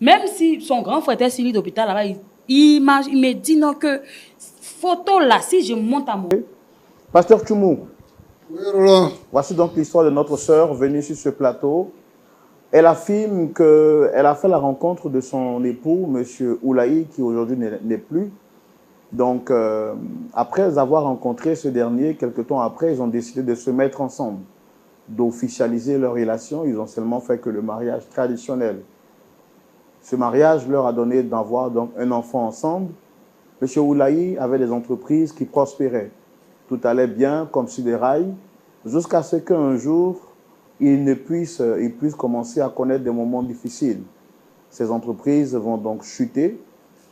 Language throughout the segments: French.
Même si son grand frère était sur l'île d'hôpital là-bas, il me dit non que photo là, si je monte à mon... Pasteur Tchoumou, Oui, Roland. voici donc l'histoire de notre sœur venue sur ce plateau. Elle affirme qu'elle a fait la rencontre de son époux, M. Oulaï, qui aujourd'hui n'est plus. Donc, après avoir rencontré ce dernier, quelque temps après, ils ont décidé de se mettre ensemble, d'officialiser leur relation. Ils ont seulement fait que le mariage traditionnel. Ce mariage leur a donné d'avoir donc un enfant ensemble. M. Oulaï avait des entreprises qui prospéraient. Tout allait bien, comme sur des rails, jusqu'à ce qu'un jour, il puisse commencer à connaître des moments difficiles. Ces entreprises vont donc chuter.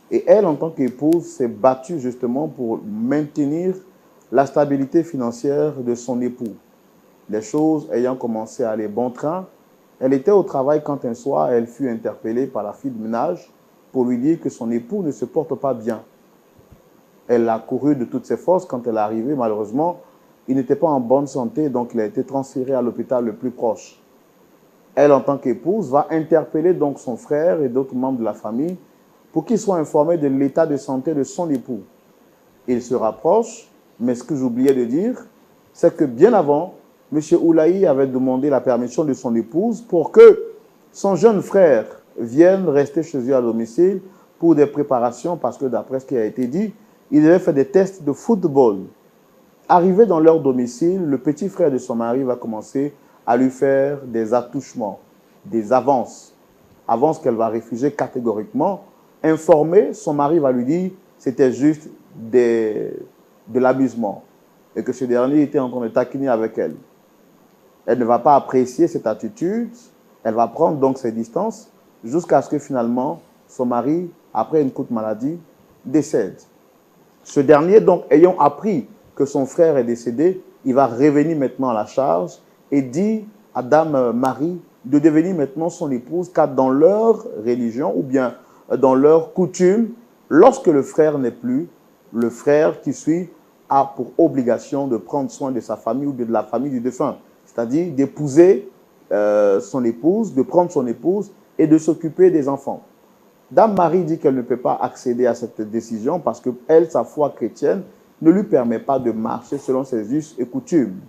Et elle, en tant qu'épouse, s'est battue justement pour maintenir la stabilité financière de son époux. Les choses ayant commencé à aller bon train, elle était au travail quand un soir, elle fut interpellée par la fille de ménage pour lui dire que son époux ne se porte pas bien. Elle a couru de toutes ses forces. Quand elle est arrivée, malheureusement, il n'était pas en bonne santé, donc il a été transféré à l'hôpital le plus proche. Elle, en tant qu'épouse, va interpeller donc son frère et d'autres membres de la famille pour qu'ils soient informés de l'état de santé de son époux. Il se rapproche, mais ce que j'oubliais de dire, c'est que bien avant, M. Oulaï avait demandé la permission de son épouse pour que son jeune frère vienne rester chez eux à domicile pour des préparations, parce que d'après ce qui a été dit, il devait faire des tests de football. Arrivé dans leur domicile, le petit frère de son mari va commencer à lui faire des attouchements, des avances qu'elle va refuser catégoriquement. Informé, son mari va lui dire que c'était juste de l'amusement et que ce dernier était en train de taquiner avec elle. Elle ne va pas apprécier cette attitude, elle va prendre donc ses distances jusqu'à ce que finalement son mari, après une courte maladie, décède. Ce dernier, donc, ayant appris que son frère est décédé, il va revenir maintenant à la charge et dit à Dame Marie de devenir maintenant son épouse, car dans leur religion ou bien dans leur coutume, lorsque le frère n'est plus, le frère qui suit a pour obligation de prendre soin de sa famille ou de la famille du défunt, c'est-à-dire d'épouser son épouse, de prendre son épouse et de s'occuper des enfants. Dame Marie dit qu'elle ne peut pas accéder à cette décision parce que elle, sa foi chrétienne, ne lui permet pas de marcher selon ses us et coutumes.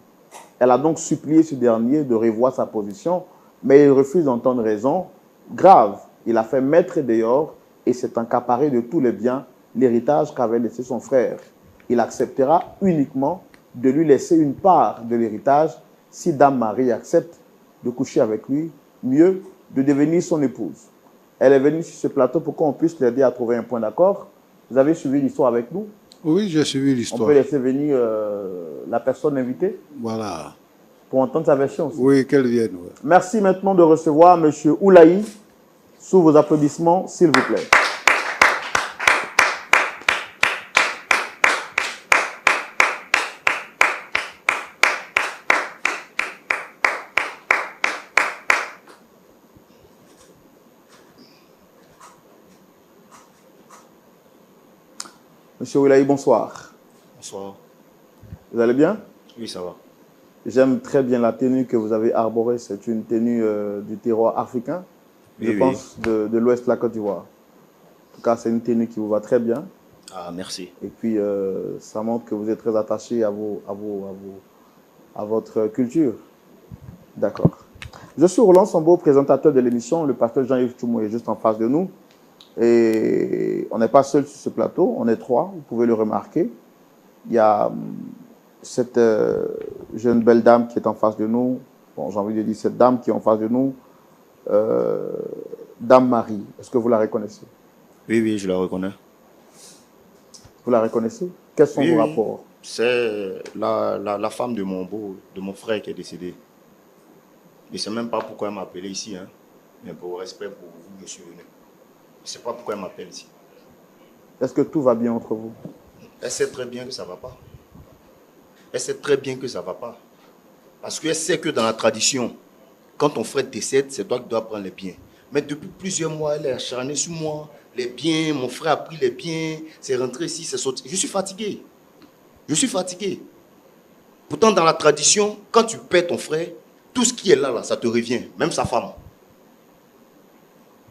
Elle a donc supplié ce dernier de revoir sa position, mais il refuse d'entendre raison. Grave, il a fait mettre dehors et s'est accaparé de tous les biens, l'héritage qu'avait laissé son frère. Il acceptera uniquement de lui laisser une part de l'héritage si Dame Marie accepte de coucher avec lui, mieux de devenir son épouse. Elle est venue sur ce plateau pour qu'on puisse l'aider à trouver un point d'accord. Vous avez suivi l'histoire avec nous? Oui, j'ai suivi On l'histoire. peut laisser venir la personne invitée Voilà. pour entendre sa version aussi. Oui, qu'elle vienne. Ouais. Merci maintenant de recevoir M. Oulaï. Sous vos applaudissements, s'il vous plaît. Monsieur Oulaï, bonsoir. Bonsoir. Vous allez bien? Oui, ça va. J'aime très bien la tenue que vous avez arborée. C'est une tenue du terroir africain, Oui, je pense, de l'ouest de la Côte d'Ivoire. En tout cas, c'est une tenue qui vous va très bien. Ah, merci. Et puis, ça montre que vous êtes très attaché à votre culture. D'accord. Je suis Roland Sambo, présentateur de l'émission. Le pasteur Jean-Yves Tchoumou est juste en face de nous. Et on n'est pas seul sur ce plateau, on est trois, vous pouvez le remarquer. Il y a cette jeune belle dame qui est en face de nous. Bon, j'ai envie de dire cette dame qui est en face de nous. Dame Marie, est-ce que vous la reconnaissez? Oui, oui, je la reconnais. Vous la reconnaissez? Quels sont Oui, vos oui. rapports? C'est la femme de mon frère qui est décédé. Je ne sais même pas pourquoi elle m'a appelé ici, hein. Mais pour respect pour vous, je suis venu. Je ne sais pas pourquoi elle m'appelle ici. Est-ce que tout va bien entre vous? Elle sait très bien que ça ne va pas. Elle sait très bien que ça ne va pas. Parce qu'elle sait que dans la tradition, quand ton frère décède, c'est toi qui dois prendre les biens. Mais depuis plusieurs mois, elle est acharnée sur moi. Les biens, mon frère a pris les biens, c'est rentré ici, c'est sorti. Je suis fatigué. Je suis fatigué. Pourtant, dans la tradition, quand tu perds ton frère, tout ce qui est là, ça te revient, même sa femme.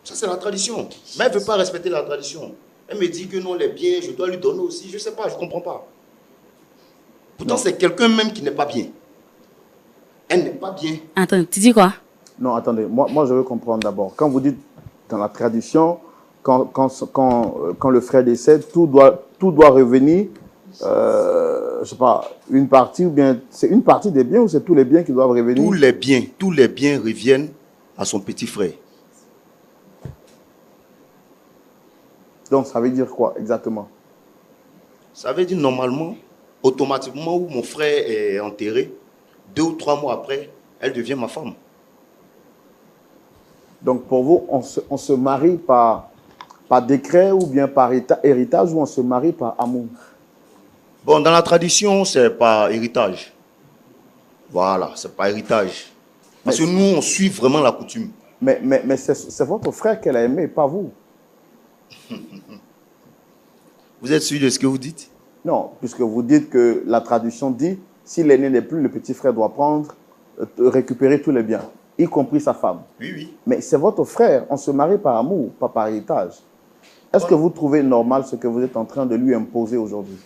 Ça, c'est la tradition. Mais elle ne veut pas respecter la tradition. Elle me dit que non, les biens, je dois lui donner aussi. Je ne sais pas, je ne comprends pas. Pourtant, c'est quelqu'un même qui n'est pas bien. Elle n'est pas bien. Attends, tu dis quoi? Non, attendez, moi je veux comprendre d'abord. Quand vous dites dans la tradition, quand le frère décède, tout doit revenir, je sais pas, une partie, ou bien c'est une partie des biens ou c'est tous les biens qui doivent revenir? Tous les biens reviennent à son petit frère. Donc ça veut dire quoi exactement? Ça veut dire normalement, automatiquement, où mon frère est enterré, 2 ou 3 mois après, elle devient ma femme. Donc pour vous, on se marie par décret ou bien par héritage, ou on se marie par amour? Bon, dans la tradition, c'est par héritage. Voilà, c'est par héritage. Parce que nous, on suit vraiment la coutume. Mais c'est votre frère qu'elle a aimé, pas vous. Vous êtes sûr de ce que vous dites? Non, puisque vous dites que la tradition dit, si l'aîné n'est plus, le petit frère doit prendre, récupérer tous les biens, y compris sa femme. Oui, oui. Mais c'est votre frère, on se marie par amour, pas par héritage. Est-ce que vous trouvez normal ce que vous êtes en train de lui imposer aujourd'hui?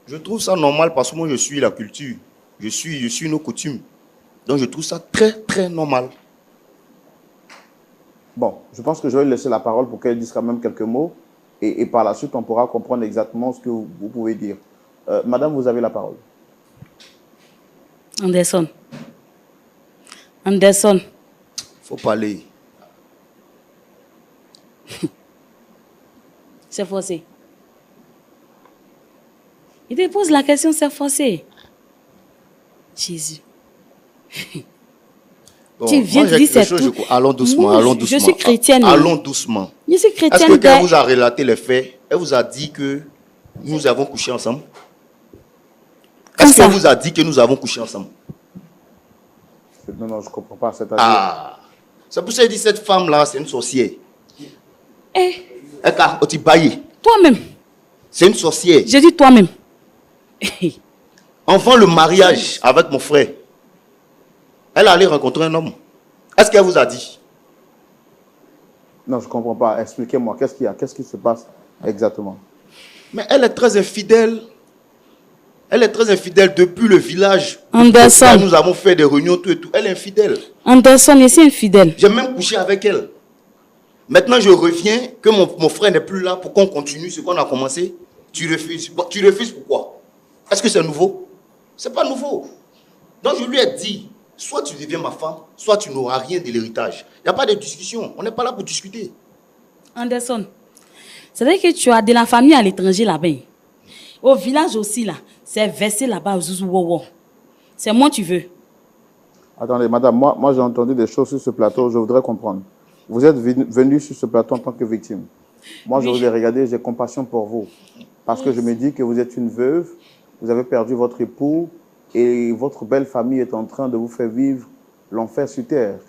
Je trouve ça normal parce que moi, je suis la culture. Je suis nos coutumes. Donc, je trouve ça très, très normal. Bon, je pense que je vais lui laisser la parole pour qu'elle dise quand même quelques mots. Et par la suite, on pourra comprendre exactement ce que vous pouvez dire. Madame, vous avez la parole. Anderson. Faut parler. C'est forcé. Il te pose la question, c'est forcé. Jésus. Bon, Tu viens de dire c'est tout. Allons doucement, Moi, allons doucement. je suis chrétienne. Allons doucement. Je suis Est-ce chrétienne. que quand elle vous a relaté les faits, elle vous a dit que nous avons couché ensemble? Est-ce qu'elle vous a dit que nous avons couché ensemble? Non, je ne comprends pas. Ah, c'est pour ça que je dis cette femme-là, c'est une sorcière. Eh, Elle a otibaye. toi-même. C'est une sorcière. Je dis toi-même. Avant le mariage avec mon frère, elle allait rencontrer un homme. Est-ce qu'elle vous a dit? Non, je ne comprends pas. Expliquez-moi, qu'est-ce qu'il y a? Qu'est-ce qui se passe exactement? Mais elle est très infidèle. Elle est très infidèle depuis le village. Anderson. Nous avons fait des réunions, tout et tout. Elle est infidèle. Anderson, je suis infidèle. J'ai même couché avec elle. Maintenant, je reviens, que mon frère n'est plus là pour qu'on continue ce qu'on a commencé. Tu refuses. Bon, tu refuses pourquoi? Est-ce que c'est nouveau? Ce n'est pas nouveau. Donc, je lui ai dit, soit tu deviens ma femme, soit tu n'auras rien de l'héritage. Il n'y a pas de discussion. On n'est pas là pour discuter. Anderson, c'est vrai que tu as de la famille à l'étranger là-bas. Au village aussi, là, c'est versé là-bas. C'est moi tu veux. Attendez, madame, moi j'ai entendu des choses sur ce plateau, je voudrais comprendre. Vous êtes venue sur ce plateau en tant que victime. Moi, je Oui. vous ai regardé, j'ai compassion pour vous. Parce que je me dis que vous êtes une veuve, vous avez perdu votre époux et votre belle famille est en train de vous faire vivre l'enfer sur terre.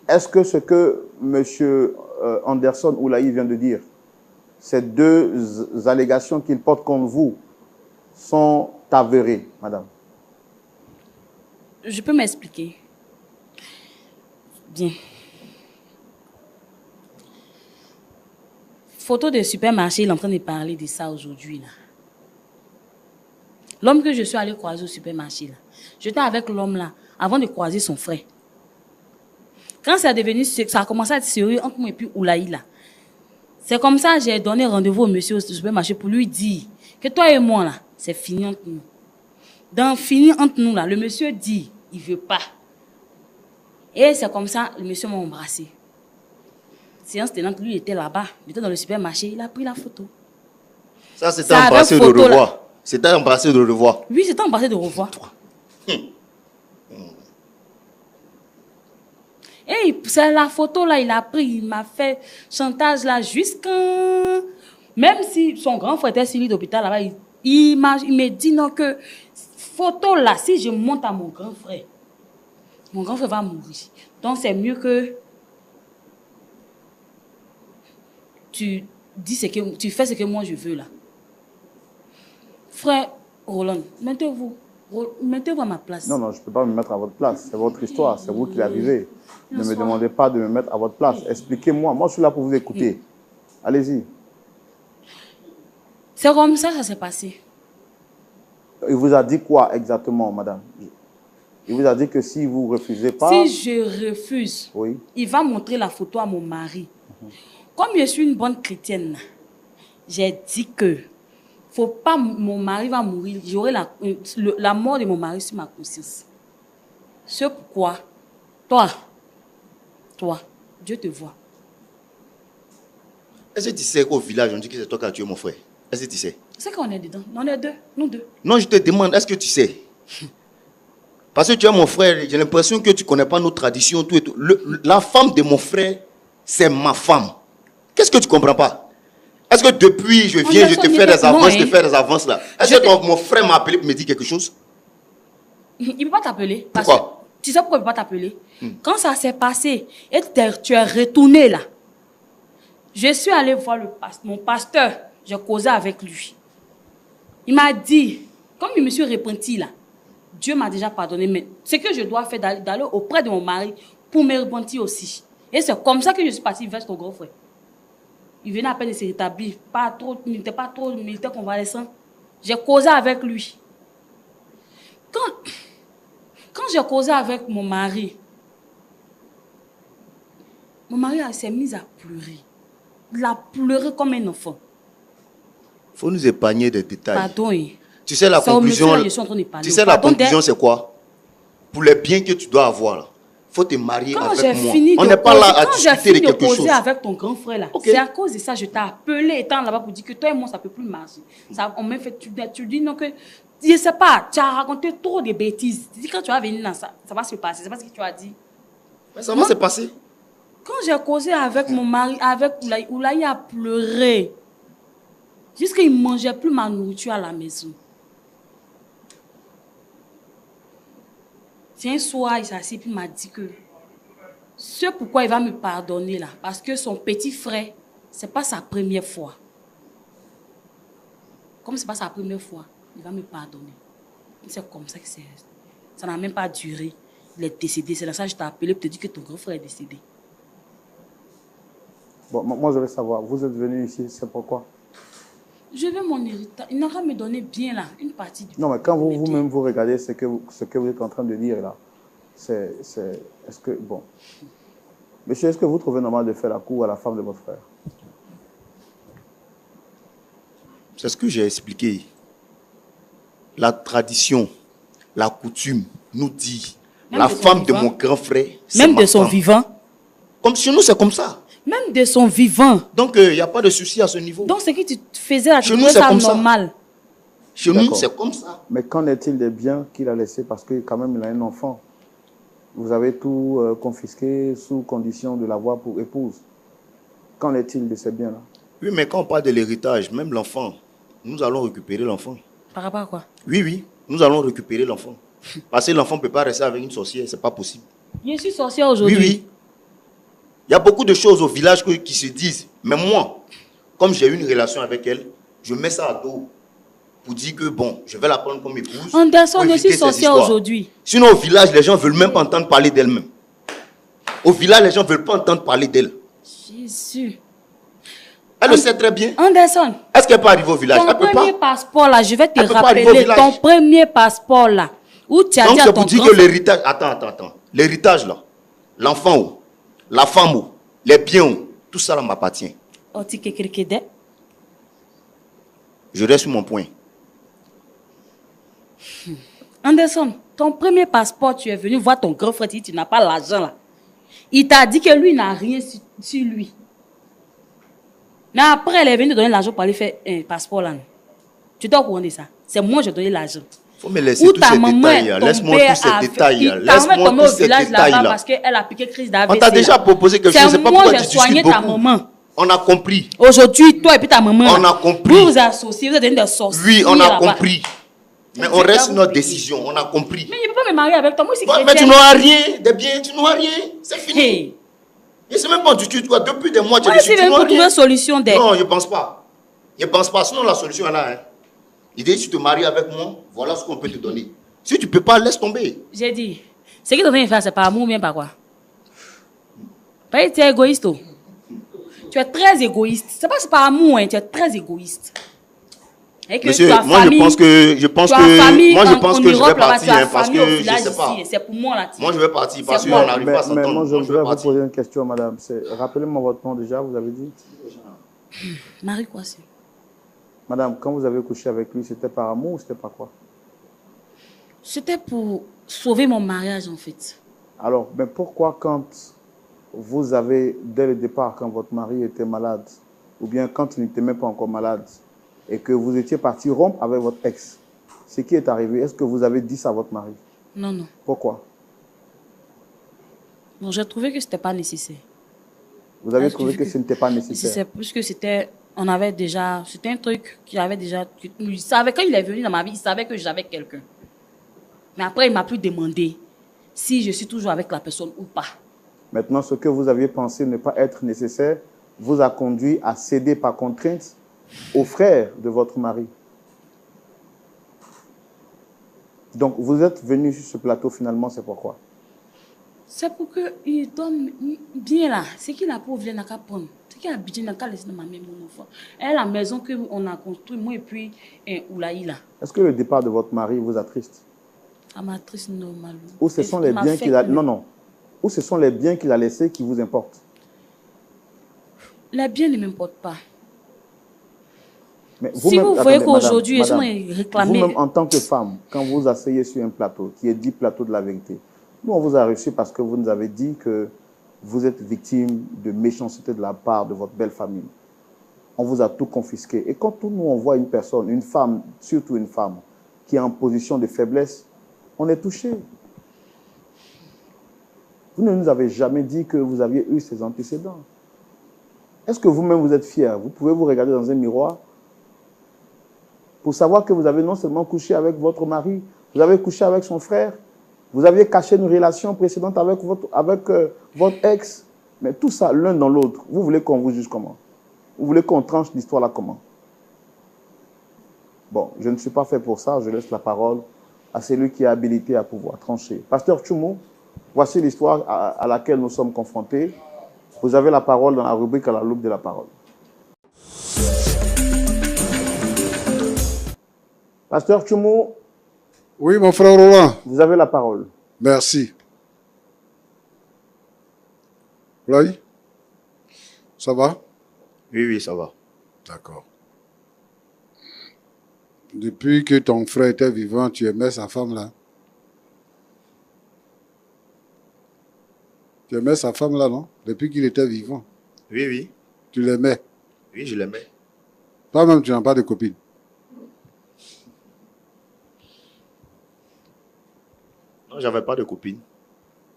Est-ce que ce que M. Anderson Oulaï vient de dire, ces deux allégations qu'il porte contre vous, sont avérées, madame? Je peux m'expliquer. Bien. Photo de supermarché, il est en train de parler de ça aujourd'hui. L'homme que je suis allé croiser au supermarché, là, j'étais avec l'homme là, avant de croiser son frère. Quand ça a commencé à être sérieux entre moi et puis Oulaï là, c'est comme ça que j'ai donné rendez-vous au monsieur au supermarché pour lui dire que toi et moi là, c'est fini entre nous. Dans fini entre nous là, le monsieur dit, il veut pas. Et c'est comme ça, le monsieur m'a embrassé. Séance tenante, lui était là-bas, il était dans le supermarché, il a pris la photo. Ça, c'était embrassé de revoir. C'était embrassé de revoir. Oui, c'était embrassé de revoir. Et c'est la photo là, il a pris, il m'a fait chantage là jusqu'à... Même si son grand frère était sur l'île d'hôpital là-bas, il me dit non que photo là, si je monte à mon grand frère va mourir. Donc c'est mieux que tu fais ce que moi je veux là. Frère Roland, mettez-vous. Mettez-vous à ma place. Non, je ne peux pas me mettre à votre place. C'est votre histoire, c'est vous qui la vivez. Ne me demandez pas de me mettre à votre place. Expliquez-moi. Moi, je suis là pour vous écouter. Allez-y. C'est comme ça que ça s'est passé. Il vous a dit quoi exactement, madame? Il vous a dit que si vous ne refusez pas... Si je refuse, oui. Il va montrer la photo à mon mari. Comme je suis une bonne chrétienne, j'ai dit que faut pas, mon mari va mourir. J'aurai la mort de mon mari sur ma conscience. C'est pourquoi, toi, Dieu te voit. Est-ce que tu sais qu'au village, on dit que c'est toi qui as tué mon frère? Est-ce que tu sais? C'est qu'on est dedans. On est deux, nous deux. Non, je te demande, est-ce que tu sais? Parce que tu es mon frère, j'ai l'impression que tu ne connais pas nos traditions, tout et tout. La femme de mon frère, c'est ma femme. Qu'est-ce que tu ne comprends pas? Est-ce que depuis je viens, je te fais des avances, je te fais des avances là? Est-ce que mon frère m'a appelé pour me dire quelque chose? Il ne peut pas t'appeler. Pourquoi? Tu sais pourquoi il ne peut pas t'appeler? Quand ça s'est passé et tu es retourné là, je suis allé voir mon pasteur, j'ai causé avec lui. Il m'a dit, comme je me suis repenti là, Dieu m'a déjà pardonné, mais ce que je dois faire, d'aller auprès de mon mari pour me repentir aussi. Et c'est comme ça que je suis partie vers ton grand frère. Il venait à peine de se rétablir, il n'était pas trop militaire convalescent. J'ai causé avec lui. Quand j'ai causé avec mon mari s'est mis à pleurer. Il a pleuré comme un enfant. Il faut nous épargner des détails. Pardon. Tu sais la conclusion, la conclusion c'est quoi? Pour les biens que tu dois avoir, il faut te marier avec moi. On n'est pas là à discuter de quelque chose. Quand j'ai fini de causer avec ton grand frère là, c'est à cause de ça que je t'ai appelé étant là-bas pour dire que toi et moi ça ne peut plus marcher. On m'a fait, tu dis non que, je ne sais pas, tu as raconté trop de bêtises. Tu dis quand tu vas venir dans ça va se passer. C'est pas ce que tu as dit. Mais ça va se passer. Quand j'ai causé avec mon mari, avec Oulaye a pleuré. Jusqu'à qu'il ne mangeait plus ma nourriture à la maison. Un soir, il s'est assis et m'a dit que c'est pourquoi il va me pardonner là. Parce que son petit frère, ce n'est pas sa première fois. Comme ce n'est pas sa première fois, il va me pardonner. C'est comme ça que c'est. Ça n'a même pas duré. Il est décédé. C'est là ça que je t'ai appelé pour te dire que ton grand frère est décédé. Bon, moi je veux savoir, vous êtes venu ici, c'est pourquoi? Je veux mon héritage. Il n'a qu'à me donner bien là, une partie du... Non, mais quand vous-même vous regardez ce que vous êtes en train de dire là, est-ce que, bon... Monsieur, est-ce que vous trouvez normal de faire la cour à la femme de votre frère? C'est ce que j'ai expliqué. La tradition, la coutume nous dit, même la femme de mon grand frère, c'est même ma de son femme. Vivant. Comme chez nous, c'est comme ça. Même de son vivant. Donc, il n'y a pas de souci à ce niveau. Donc, ce que tu faisais là, chez nous, c'est comme normal. Chez nous, c'est comme ça. Mais qu'en est-il des biens qu'il a laissés? Parce que quand même, il a un enfant. Vous avez tout confisqué sous condition de l'avoir pour épouse. Qu'en est-il de ces biens-là? Oui, mais quand on parle de l'héritage, même l'enfant, nous allons récupérer l'enfant. Par rapport à quoi? Oui, nous allons récupérer l'enfant. Parce que l'enfant ne peut pas rester avec une sorcière, ce n'est pas possible. Je suis sorcière aujourd'hui. Oui. Il y a beaucoup de choses au village qui se disent. Mais moi, comme j'ai eu une relation avec elle, je mets ça à dos pour dire que bon, je vais la prendre comme épouse. Anderson, je suis sorcière aujourd'hui. Sinon, au village, les gens ne veulent même pas entendre parler d'elle-même. Au village, les gens ne veulent pas entendre parler d'elle. Jésus. Elle le sait très bien. Anderson. Est-ce qu'elle peut arriver au village? Ton premier passeport là, je vais te rappeler. Ton premier passeport là. Où tu as dit à ton grand frère. Donc, c'est pour dire que l'héritage... Attends. L'héritage là, l'enfant, la femme, les biens, tout ça là m'appartient. Je reste sur mon point. Anderson, ton premier passeport, tu es venu voir ton grand frère, tu n'as pas l'argent là. Il t'a dit que lui n'a rien sur lui. Mais après, elle est venue te donner l'argent pour aller faire un passeport là. Tu dois au courant de ça. C'est moi qui ai donné l'argent. Faut me laisser tous ces détails. Laisse-moi tous ces détails. Laisse-moi tous ces détails là. Parce qu'elle a piqué crise d'AVC. On t'a déjà proposé quelque chose. C'est moi qui ai soigné ta maman. On a compris. Aujourd'hui, toi et puis ta maman. On a compris. Vous vous associez, vous êtes des sorciers. Oui, on a compris. Mais on reste sur notre décision. On a compris. Mais je ne peux pas me marier avec toi. Moi, c'est chrétien. Mais tu n'auras rien. Des biens, tu n'auras rien. C'est fini. Et c'est même pas du tout. Depuis des mois, tu as décidé. Moi, je vais trouver une solution d'aide. Non, je ne pense pas. Je ne pense pas. Sinon, la solution est là. Il dit, si tu te maries avec moi, voilà ce qu'on peut te donner. Si tu ne peux pas, laisse tomber. J'ai dit, ce que tu es en train de faire, c'est par amour ou bien par quoi? Parce que tu es égoïste. Oh. Tu es très égoïste. C'est pas par amour, hein, tu es très égoïste. Monsieur, moi je pense que je vais partir hein, parce que je ne sais pas. C'est pour moi là. Moi je vais partir parce qu'on n'arrive pas à s'entendre. Mais moi je voudrais vous poser une question, madame. Rappelez-moi votre nom déjà, vous avez dit? Marie Kwasi. Madame, quand vous avez couché avec lui, c'était par amour ou c'était par quoi? C'était pour sauver mon mariage en fait. Alors, mais pourquoi quand vous avez, dès le départ, quand votre mari était malade, ou bien quand il n'était même pas encore malade, et que vous étiez parti rompre avec votre ex, ce qui est arrivé, est-ce que vous avez dit ça à votre mari? Non, non. Pourquoi? Non, j'ai trouvé que ce n'était pas nécessaire. Vous avez trouvé que ce n'était pas nécessaire? C'est plus que c'était, on avait déjà, c'était un truc qu'il avait déjà, il savait, quand il est venu dans ma vie, il savait que j'avais quelqu'un. Mais après, il ne m'a plus demandé si je suis toujours avec la personne ou pas. Maintenant, ce que vous aviez pensé ne pas être nécessaire vous a conduit à céder par contrainte au frère de votre mari. Donc, vous êtes venu sur ce plateau finalement, c'est pourquoi? C'est pour qu'il donne bien là. C'est qu'il a pour venir à prendre. C'est qu'il a besoin de laisser ma mère, mon enfant. Et la maison qu'on a construite, moi et puis Oulaï là. Est-ce que le départ de votre mari vous attriste? Ça m'attriste normalement. Ou ce sont les biens qu'il a... Non, non. Ou ce sont les biens qu'il a laissés qui vous importent? Les biens ne m'importent pas. Mais si vous voyez qu'aujourd'hui, ils sont réclamés... Vous-même, en tant que femme, quand vous asseyez sur un plateau, qui est dit plateau de la vérité, nous, on vous a reçu parce que vous nous avez dit que vous êtes victime de méchanceté de la part de votre belle famille. On vous a tout confisqué. Et quand nous, on voit une personne, une femme, surtout une femme, qui est en position de faiblesse, on est touché. Vous ne nous avez jamais dit que vous aviez eu ces antécédents. Est-ce que vous-même vous êtes fier? Vous pouvez vous regarder dans un miroir pour savoir que vous avez non seulement couché avec votre mari, vous avez couché avec son frère, vous aviez caché une relation précédente avec votre ex, mais tout ça l'un dans l'autre. Vous voulez qu'on vous juge comment? Vous voulez qu'on tranche l'histoire là comment? Bon, je ne suis pas fait pour ça, je laisse la parole à celui qui est habilité à pouvoir trancher. Pasteur Tchoumou, voici l'histoire à laquelle nous sommes confrontés. Vous avez la parole dans la rubrique à la loupe de la parole. Pasteur Tchoumou. Oui, mon frère Roland. Vous avez la parole. Merci. Oui? Ça va? Oui, oui, ça va. D'accord. Depuis que ton frère était vivant, tu aimais sa femme là? Tu aimais sa femme là, non? Depuis qu'il était vivant. Oui, oui. Tu l'aimais? Oui, je l'aimais. Toi-même, tu n'as pas de copine? Non, j'avais pas de copine.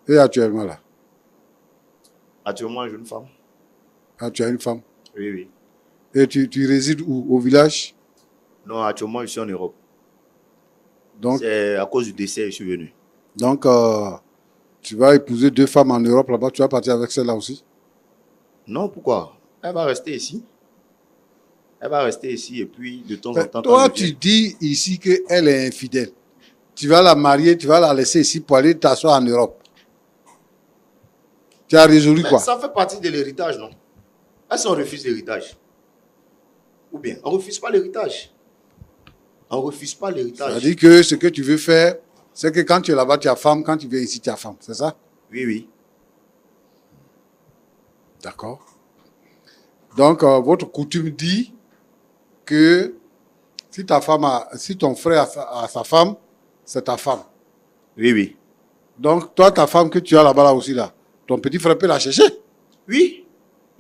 Et actuellement là? Actuellement, j'ai une femme. Ah, tu as une femme? Oui, oui. Et tu résides où? Au village? Non, actuellement, je suis en Europe. Donc, c'est à cause du décès que je suis venu. Donc, tu vas épouser 2 femmes en Europe là-bas, tu vas partir avec celle-là aussi? Non, pourquoi? Elle va rester ici. Elle va rester ici et puis de temps en temps... Toi, tu dis ici qu'elle est infidèle. Tu vas la marier, tu vas la laisser ici pour aller t'asseoir en Europe. Tu as résolu quoi? Ça fait partie de l'héritage, non? Est-ce qu'on refuse l'héritage? Ou bien, on ne refuse pas l'héritage. On ne refuse pas l'héritage. Ça dit que ce que tu veux faire, c'est que quand tu es là-bas, tu as femme, quand tu viens ici, tu as femme. C'est ça? Oui, oui. D'accord. Donc, votre coutume dit que si ton frère a sa femme, c'est ta femme. Oui, oui. Donc, toi, ta femme que tu as là-bas là aussi, là, ton petit frère peut la chercher? Oui.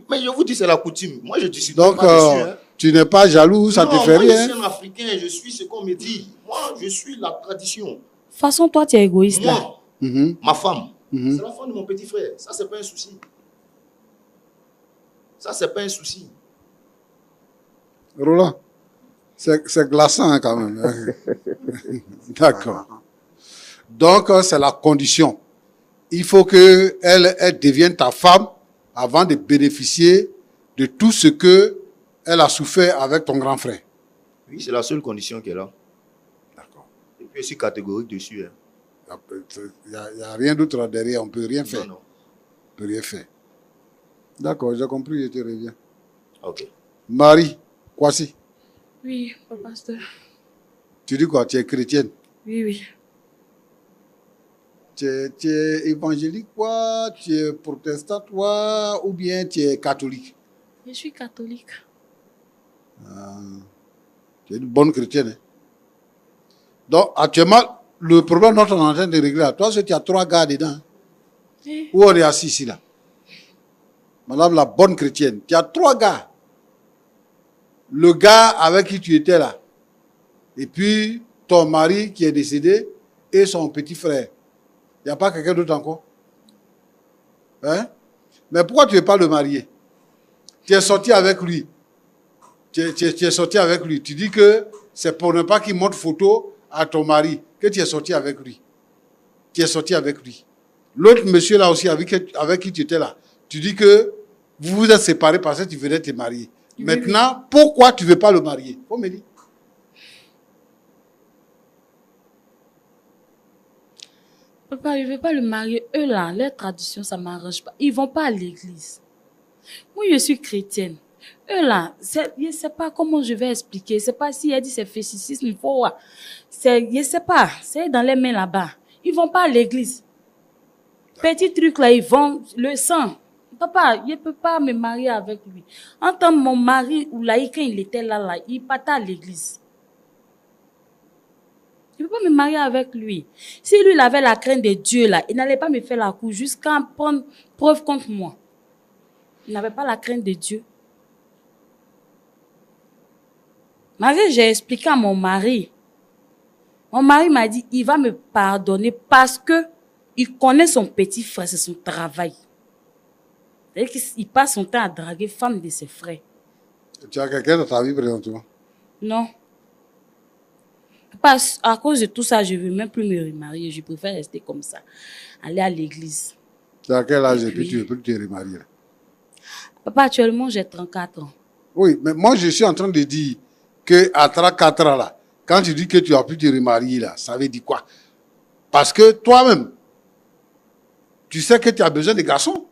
Mais je vous dis, c'est la coutume. Moi, je dis donc, pas dessus. Hein. Tu n'es pas jaloux, ça ne te fait rien? Je suis un Africain, je suis ce qu'on me dit. Moi, je suis la tradition. De toute façon, toi, tu es égoïste là. Moi, ma femme, c'est la femme de mon petit frère. Ça, c'est pas un souci. Ça, c'est pas un souci. Roland, c'est glaçant hein, quand même. D'accord. Donc, c'est la condition. Il faut qu'elle devienne ta femme avant de bénéficier de tout ce qu'elle a souffert avec ton grand frère. Oui, c'est la seule condition qu'elle a. D'accord. Je suis catégorique dessus. Hein. Il n'y a rien d'autre derrière, on ne peut rien faire. Non, non. On ne peut rien faire. D'accord, j'ai compris, je te reviens. Ok. Marie, Kwasi, Oui, papa, pasteur. tu dis quoi? Tu es chrétienne? Oui, oui. Tu es évangélique, quoi? Tu es protestant, toi? Ou bien tu es catholique? Je suis catholique. Tu es une bonne chrétienne. Hein? Donc, actuellement, le problème dont on est en train de régler, toi, c'est que tu as 3 gars dedans. Hein? Eh, Où on est assis ici, là? Madame la bonne chrétienne, tu as 3 gars. Le gars avec qui tu étais là. Et puis, ton mari qui est décédé et son petit frère. Il n'y a pas quelqu'un d'autre encore? Hein? Mais pourquoi tu ne veux pas le marier? Tu es sorti avec lui. Tu es sorti avec lui. Tu dis que c'est pour ne pas qu'il montre photo à ton mari que tu es sorti avec lui. Tu es sorti avec lui. L'autre monsieur là aussi avec qui tu étais là, tu dis que vous vous êtes séparés parce que tu venais te marier. Oui, Maintenant, pourquoi tu ne veux pas le marier? Faut me dire. Papa, je ne vais pas le marier. Eux là, leur tradition, ça ne m'arrange pas. Ils ne vont pas à l'église. Moi, je suis chrétienne. Eux là, je ne sais pas comment je vais expliquer. Je ne sais pas si elle dit c'est fétichisme. Je ne sais pas. C'est dans les mains là-bas. Ils ne vont pas à l'église. Petit truc là, ils vont le sang. Papa, je ne peux pas me marier avec lui. En tant que mon mari, Oulaï, quand il était là, il partait à l'église. Je ne peux pas me marier avec lui. Si lui, il avait la crainte de Dieu, là, il n'allait pas me faire la cour jusqu'à prendre preuve contre moi. Il n'avait pas la crainte de Dieu. Marie, j'ai expliqué à mon mari. Mon mari m'a dit, il va me pardonner parce que il connaît son petit frère, c'est son travail. C'est-à-dire qu'il passe son temps à draguer femme de ses frères. Tu as quelqu'un dans ta vie présentement? Non. Parce, à cause de tout ça, je ne veux même plus me remarier. Je préfère rester comme ça. Aller à l'église. Tu as quel âge et puis puis- tu ne veux plus te remarier? Papa, actuellement, j'ai 34 ans. Oui, mais moi je suis en train de dire qu'à 34 ans là, quand tu dis que tu as pu te remarier là, ça veut dire quoi? Parce que toi-même, tu sais que tu as besoin de garçons.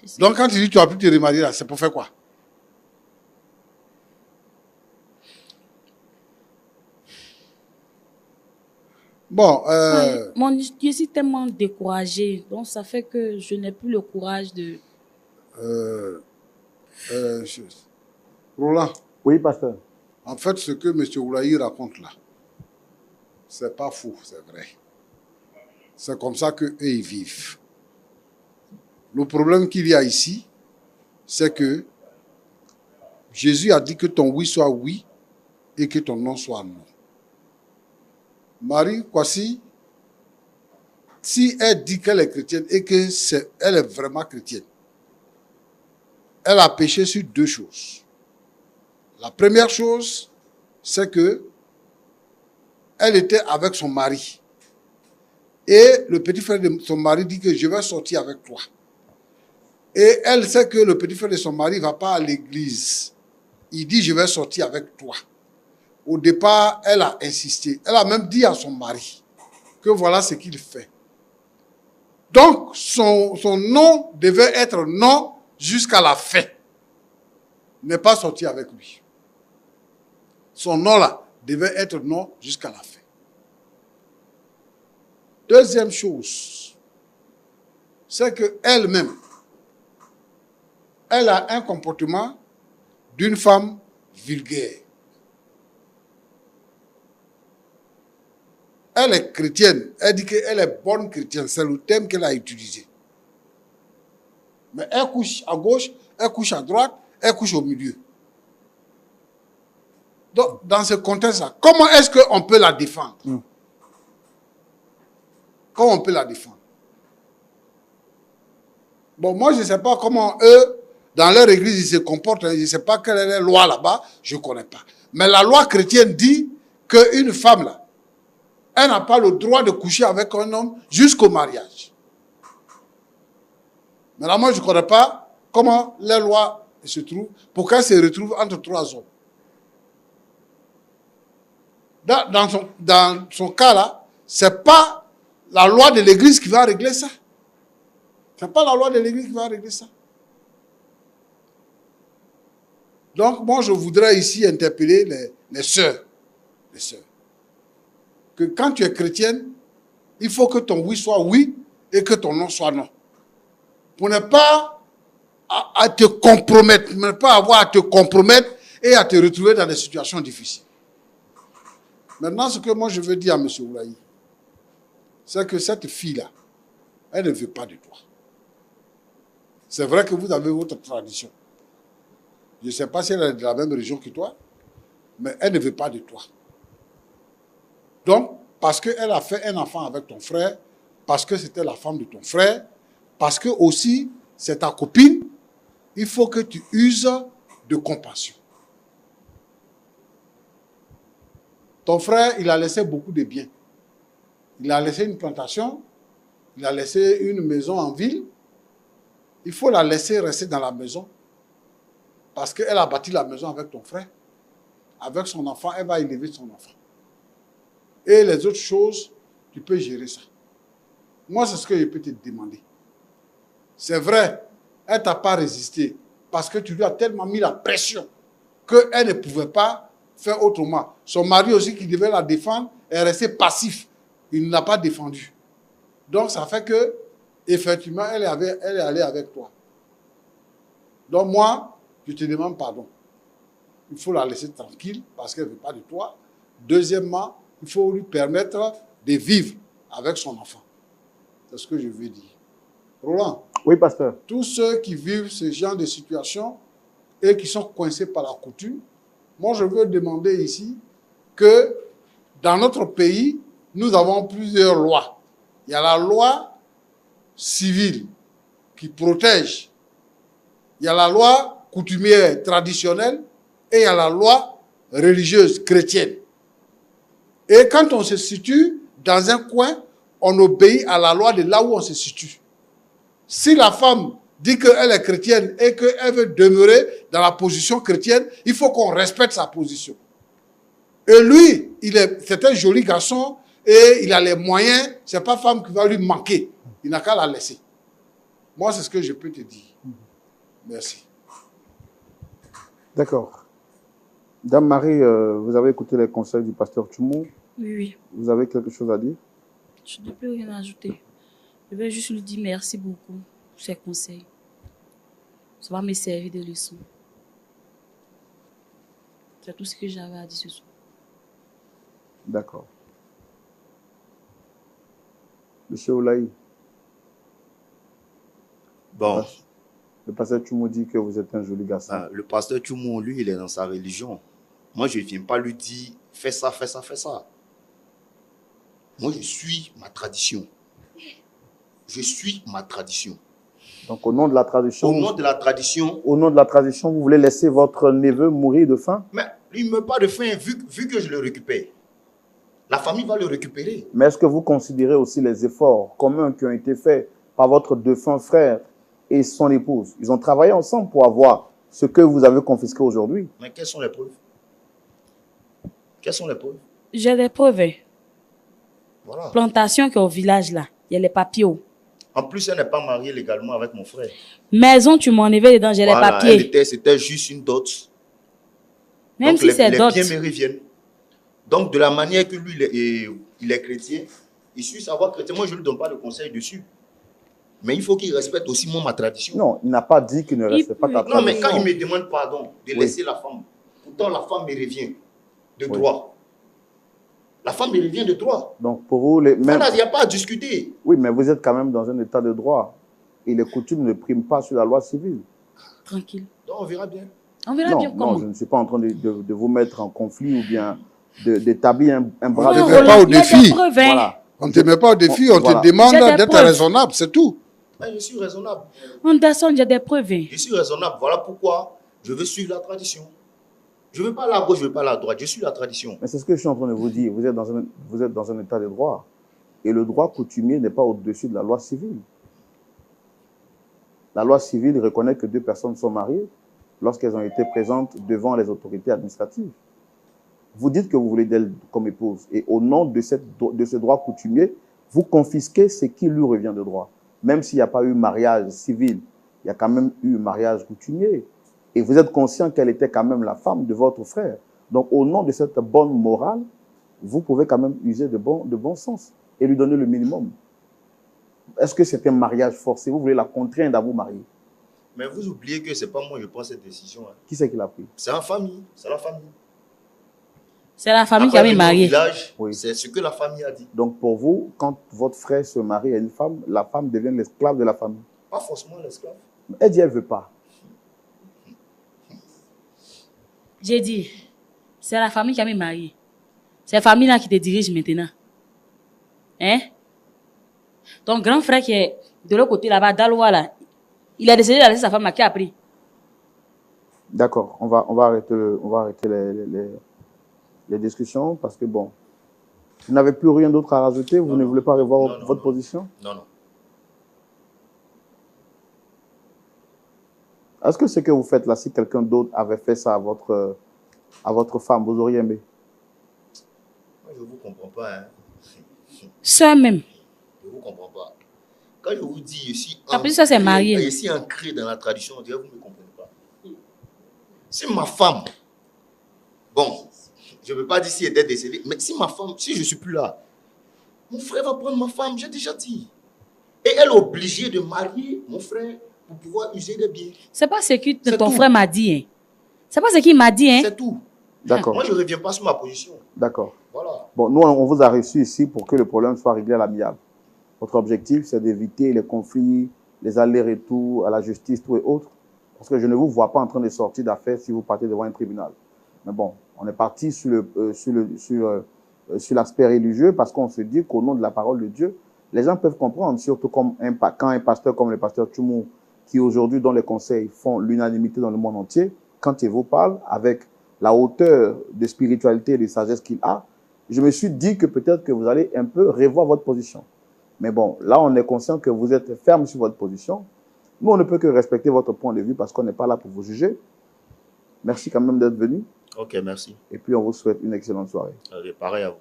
Je sais. Donc quand tu dis que tu as pu te remarier là, c'est pour faire quoi? Bon, Je suis tellement découragée. Donc, ça fait que je n'ai plus le courage de... Roland, Oui, pasteur. en fait, ce que M. Oulaï raconte là, c'est pas faux, c'est vrai. C'est comme ça qu'eux, ils vivent. Le problème qu'il y a ici, c'est que Jésus a dit que ton oui soit oui et que ton non soit non. Marie, Kwasi, si elle dit qu'elle est chrétienne et elle est vraiment chrétienne, elle a péché sur 2 choses. La première chose, c'est que elle était avec son mari. Et le petit frère de son mari dit que je vais sortir avec toi. Et elle sait que le petit frère de son mari ne va pas à l'église. Il dit je vais sortir avec toi. Au départ, elle a insisté. Elle a même dit à son mari que voilà ce qu'il fait. Donc, son non devait être non jusqu'à la fin. Ne pas sortir avec lui. Son non là devait être non jusqu'à la fin. Deuxième chose, c'est qu'elle-même, elle a un comportement d'une femme vulgaire. Elle est chrétienne. Elle dit qu'elle est bonne chrétienne. C'est le terme qu'elle a utilisé. Mais elle couche à gauche, elle couche à droite, elle couche au milieu. Donc, dans ce contexte-là, comment est-ce qu'on peut la défendre? Comment on peut la défendre? Bon, moi, je ne sais pas comment eux, dans leur église, ils se comportent. Je ne sais pas quelle est la loi là-bas. Je ne connais pas. Mais la loi chrétienne dit qu'une femme, là, elle n'a pas le droit de coucher avec un homme jusqu'au mariage. Mais là, moi, je ne connais pas comment les lois se trouvent pour qu'elle se retrouve entre 3 hommes. dans son cas là, c'est pas la loi de l'église qui va régler ça. C'est pas la loi de l'église qui va régler ça. Donc, moi, je voudrais ici interpeller les sœurs. Les sœurs. Que quand tu es chrétienne, il faut que ton oui soit oui et que ton non soit non. Pour ne pas à te compromettre, ne pas avoir à te compromettre et à te retrouver dans des situations difficiles. Maintenant, ce que moi je veux dire à M. Oulaï, c'est que cette fille-là, elle ne veut pas de toi. C'est vrai que vous avez votre tradition. Je ne sais pas si elle est de la même région que toi, mais elle ne veut pas de toi. Donc, parce qu'elle a fait un enfant avec ton frère, parce que c'était la femme de ton frère, parce que aussi c'est ta copine, il faut que tu uses de compassion. Ton frère, il a laissé beaucoup de biens. Il a laissé une plantation, il a laissé une maison en ville. Il faut la laisser rester dans la maison parce qu'elle a bâti la maison avec ton frère. Avec son enfant, elle va élever son enfant. Et les autres choses, tu peux gérer ça. Moi, c'est ce que je peux te demander. C'est vrai, elle ne t'a pas résisté parce que tu lui as tellement mis la pression qu'elle ne pouvait pas faire autrement. Son mari aussi, qui devait la défendre, est resté passif. Il ne l'a pas défendu. Donc, ça fait que, effectivement, elle est allée avec toi. Donc, moi, je te demande pardon. Il faut la laisser tranquille parce qu'elle ne veut pas de toi. Deuxièmement, il faut lui permettre de vivre avec son enfant. C'est ce que je veux dire. Roland. Oui, pasteur. Tous ceux qui vivent ce genre de situation et qui sont coincés par la coutume, moi, je veux demander ici que dans notre pays, nous avons plusieurs lois. Il y a la loi civile qui protège. Il y a la loi coutumière traditionnelle et il y a la loi religieuse chrétienne. Et quand on se situe dans un coin, on obéit à la loi de là où on se situe. Si la femme dit qu'elle est chrétienne et qu'elle veut demeurer dans la position chrétienne, il faut qu'on respecte sa position. Et lui, c'est un joli garçon et il a les moyens. Ce n'est pas femme qui va lui manquer. Il n'a qu'à la laisser. Moi, c'est ce que je peux te dire. Merci. D'accord. Dame Marie, vous avez écouté les conseils du pasteur Tchoumou. Oui, oui. Vous avez quelque chose à dire? Je n'ai plus rien à ajouter. Je vais juste lui dire merci beaucoup pour ses conseils. Ça va me servir de leçon. C'est tout ce que j'avais à dire ce soir. D'accord. Monsieur Oulaï. Bon. Le pasteur Tchoumou dit que vous êtes un joli garçon. Le pasteur Tchoumou, lui, il est dans sa religion. Moi, je ne viens pas lui dire fais ça, fais ça, fais ça. Moi, je suis ma tradition. Je suis ma tradition. Donc, au nom de la tradition. Au nom de la tradition. Au nom de la tradition, vous voulez laisser votre neveu mourir de faim? Mais il ne meurt pas de faim vu que je le récupère. La famille va le récupérer. Mais est-ce que vous considérez aussi les efforts communs qui ont été faits par votre défunt frère et son épouse? Ils ont travaillé ensemble pour avoir ce que vous avez confisqué aujourd'hui. Mais quelles sont les preuves? Quelles sont les preuves? J'ai des preuves. Voilà. Plantation qui est au village là. Il y a les papiers. En plus, elle n'est pas mariée légalement avec mon frère. Maison, tu m'en enlevais dedans, j'ai les papiers. C'était juste une dot. Même donc, si c'est dot. Les biens me reviennent. Donc, de la manière que lui, il est chrétien, il suit savoir chrétien. Moi, je ne lui donne pas de conseils dessus. Mais il faut qu'il respecte aussi ma tradition. Non, il n'a pas dit qu'il ne respecte pas ta tradition. Non, mais quand il me demande pardon de laisser la femme, pourtant la femme me revient de droit. La femme me revient de droit. Donc, pour vous, il n'y a pas à discuter. Oui, mais vous êtes quand même dans un état de droit. Et les coutumes ne priment pas sur la loi civile. Tranquille. Donc, on verra bien. On verra bien comment. Non, je ne suis pas en train de vous mettre en conflit ou bien d'établir un bras de fer. On ne te met pas au défi. Voilà. On ne te met pas au défi, on te demande d'être raisonnable, c'est tout. Mais je suis raisonnable. Anderson, j'ai des preuves. Je suis raisonnable. Voilà pourquoi je veux suivre la tradition. Je ne veux pas la gauche, je ne veux pas la droite. Je suis la tradition. Mais c'est ce que je suis en train de vous dire. Vous êtes dans un état de droit. Et le droit coutumier n'est pas au-dessus de la loi civile. La loi civile reconnaît que deux personnes sont mariées lorsqu'elles ont été présentes devant les autorités administratives. Vous dites que vous voulez d'elle comme épouse. Et au nom de ce droit coutumier, vous confisquez ce qui lui revient de droit. Même s'il n'y a pas eu mariage civil, il y a quand même eu mariage coutumier. Et vous êtes conscient qu'elle était quand même la femme de votre frère. Donc, au nom de cette bonne morale, vous pouvez quand même user de bon sens et lui donner le minimum. Est-ce que c'est un mariage forcé? Vous voulez la contraindre à vous marier? Mais vous oubliez que ce n'est pas moi qui prends cette décision. Hein. Qui c'est qui l'a pris? C'est la famille. C'est la famille. C'est la famille qui avait marié. Oui. C'est ce que la famille a dit. Donc pour vous, quand votre frère se marie à une femme, la femme devient l'esclave de la famille? Pas forcément l'esclave. Elle dit elle ne veut pas. J'ai dit, c'est la famille qui a marié. C'est la famille là qui te dirige maintenant. Hein? Ton grand frère qui est de l'autre côté là-bas, Daloa là, il a décidé de laisser sa femme là, qui a pris. D'accord, on va arrêter les discussions parce que bon, vous n'avez plus rien d'autre à rajouter, vous ne voulez pas revoir votre position? Non, non. Est-ce que ce que vous faites là, si quelqu'un d'autre avait fait ça à votre femme, vous auriez aimé? Moi, je ne vous comprends pas. Hein. Ça même. Je ne vous comprends pas. Quand je vous dis, ça c'est marié. Je suis ancré dans la tradition, on dirait que vous ne me comprenez pas. C'est ma femme. Bon, je ne veux pas dire si elle était décédée, mais si ma femme, si je ne suis plus là, mon frère va prendre ma femme, j'ai déjà dit. Et elle est obligée de marier mon frère pour pouvoir user des biens. C'est pas ce que ton frère m'a dit. Hein. C'est pas ce qu'il m'a dit. Hein. C'est tout. D'accord. Moi, je ne reviens pas sur ma position. D'accord. Voilà. Bon, nous, on vous a reçu ici pour que le problème soit réglé à l'amiable. Votre objectif, c'est d'éviter les conflits, les allers-retours à la justice, tout et autres. Parce que je ne vous vois pas en train de sortir d'affaires si vous partez devant un tribunal. Mais bon, on est parti sur l'aspect religieux parce qu'on se dit qu'au nom de la parole de Dieu, les gens peuvent comprendre, surtout quand un pasteur comme le pasteur Tchoumou, qui aujourd'hui, dans les conseils, font l'unanimité dans le monde entier, quand il vous parle avec la hauteur de spiritualité et de sagesse qu'il a, je me suis dit que peut-être que vous allez un peu revoir votre position. Mais bon, là, on est conscient que vous êtes ferme sur votre position. Nous, on ne peut que respecter votre point de vue parce qu'on n'est pas là pour vous juger. Merci quand même d'être venu. Ok, merci. Et puis, on vous souhaite une excellente soirée. Okay, pareil à vous.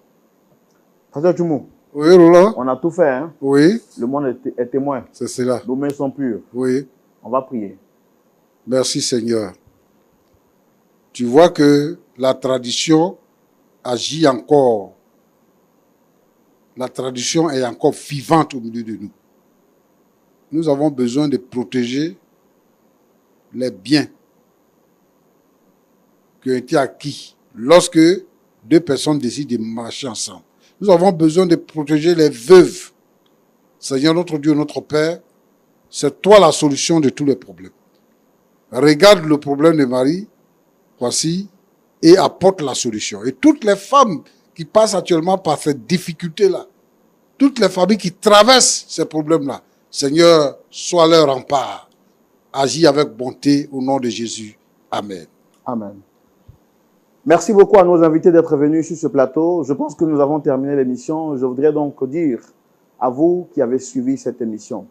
Pasteur Tchoumou. Oui, Roland. On a tout fait, hein? Oui. Le monde est témoin. C'est cela. Nos mains sont pures. Oui. On va prier. Merci Seigneur. Tu vois que la tradition agit encore. La tradition est encore vivante au milieu de nous. Nous avons besoin de protéger les biens qui ont été acquis lorsque deux personnes décident de marcher ensemble. Nous avons besoin de protéger les veuves. Seigneur, notre Dieu, notre Père, c'est toi la solution de tous les problèmes. Regarde le problème de Marie, voici, et apporte la solution. Et toutes les femmes qui passent actuellement par cette difficulté-là, toutes les familles qui traversent ces problèmes-là, Seigneur, sois leur rempart. Agis avec bonté au nom de Jésus. Amen. Amen. Merci beaucoup à nos invités d'être venus sur ce plateau. Je pense que nous avons terminé l'émission. Je voudrais donc dire à vous qui avez suivi cette émission,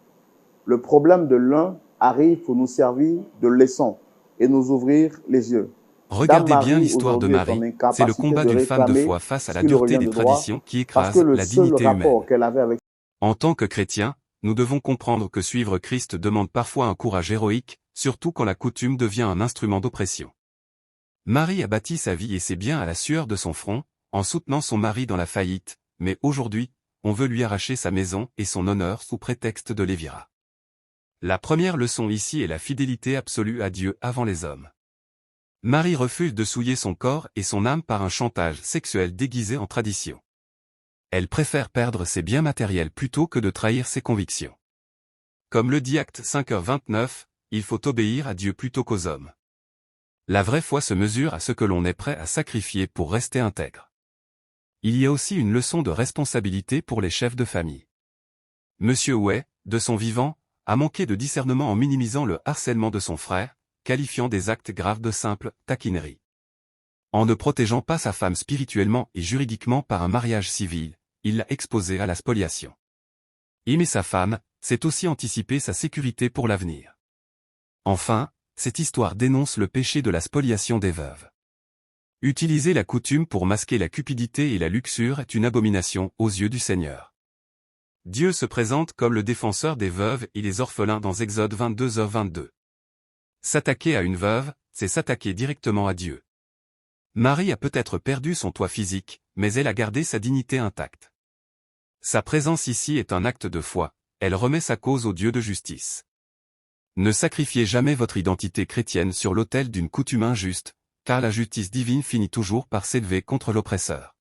le problème de l'un arrive pour nous servir de leçon et nous ouvrir les yeux. Regardez bien l'histoire de Marie, c'est le combat d'une femme de foi face à la dureté des traditions qui écrase la dignité humaine. En tant que chrétiens, nous devons comprendre que suivre Christ demande parfois un courage héroïque, surtout quand la coutume devient un instrument d'oppression. Marie a bâti sa vie et ses biens à la sueur de son front, en soutenant son mari dans la faillite, mais aujourd'hui, on veut lui arracher sa maison et son honneur sous prétexte de lévirat. La première leçon ici est la fidélité absolue à Dieu avant les hommes. Marie refuse de souiller son corps et son âme par un chantage sexuel déguisé en tradition. Elle préfère perdre ses biens matériels plutôt que de trahir ses convictions. Comme le dit Actes 5h29, il faut obéir à Dieu plutôt qu'aux hommes. La vraie foi se mesure à ce que l'on est prêt à sacrifier pour rester intègre. Il y a aussi une leçon de responsabilité pour les chefs de famille. Monsieur Houet, de son vivant, a manqué de discernement en minimisant le harcèlement de son frère, qualifiant des actes graves de simple taquinerie. En ne protégeant pas sa femme spirituellement et juridiquement par un mariage civil, il l'a exposée à la spoliation. Aimer sa femme, c'est aussi anticiper sa sécurité pour l'avenir. Enfin, cette histoire dénonce le péché de la spoliation des veuves. Utiliser la coutume pour masquer la cupidité et la luxure est une abomination aux yeux du Seigneur. Dieu se présente comme le défenseur des veuves et des orphelins dans Exode 22h22. S'attaquer à une veuve, c'est s'attaquer directement à Dieu. Marie a peut-être perdu son toit physique, mais elle a gardé sa dignité intacte. Sa présence ici est un acte de foi, elle remet sa cause au Dieu de justice. Ne sacrifiez jamais votre identité chrétienne sur l'autel d'une coutume injuste, car la justice divine finit toujours par s'élever contre l'oppresseur.